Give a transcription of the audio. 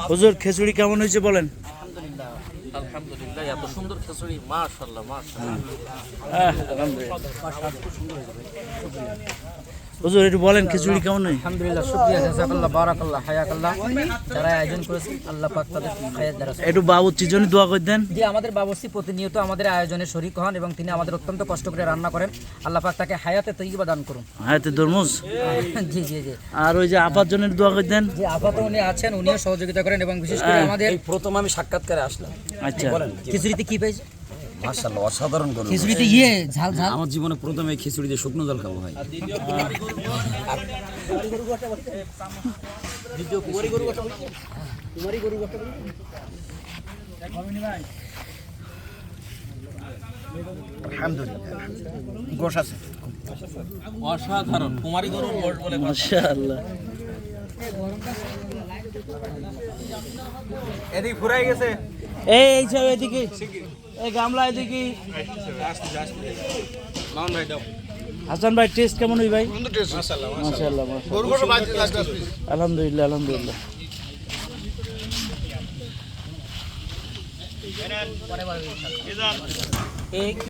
হুজুর খিচুড়ি কেমন হয়েছে বলেন? আলহামদুলিল্লাহ, এত সুন্দর খিচুড়ি, মাশাআল্লাহ মাশাআল্লাহ। হুজুর একটু বলেন খিচুড়ি কেমন হয়? আলহামদুলিল্লাহ, শুকরিয়া, জাযাকাল্লাহ, বারাকাল্লাহ, হায়াকাল্লাহ। যারা আয়োজন করেছে আল্লাহ পাক তাদের হায়াত দ্বারা। একটু বাবুর্চির জন্য দোয়া করে দেন। জি, আমাদের বাবুর্চি প্রতিনিয়ত আমাদের আয়োজনে শরীক হন এবং তিনি আমাদের অত্যন্ত কষ্ট করে রান্না করেন। আল্লাহ পাক তাকে হায়াতে তৈয়বা দান করুন। হায়াতে তরমুজ। জি জি জি। আর ওই যে আপার জন্য দোয়া করে দেন। যে আপাতত উনি আছেন, উনিও সহযোগিতা করেন এবং বিশেষ করে আমাদের এই প্রথম আমি সাক্ষাৎকারে আসলাম। আচ্ছা, খিচুড়িতে কি পাইছে? মাশাআল্লাহ, অসাধারণ গরু। খিচুড়িতে ঝাল ঝাল। আমার জীবনে প্রথম এই খিচুড়ি দিয়ে শুকনো জল খাবো ভাই। আলহামদুলিল্লাহ, গোশ আছে অসাধারণ কুমারী গরুর গোশ বলে। মাশাআল্লাহ। এদিক ফুরাই গেছে। এই সব এদিকে, এই গামলা এদিকে। হাসান ভাই টেস্ট কেমন হই ভাই? মাশাআল্লাহ মাশাআল্লাহ গরু গরু বাজে আছে। আলহামদুলিল্লাহ আলহামদুলিল্লাহ। এই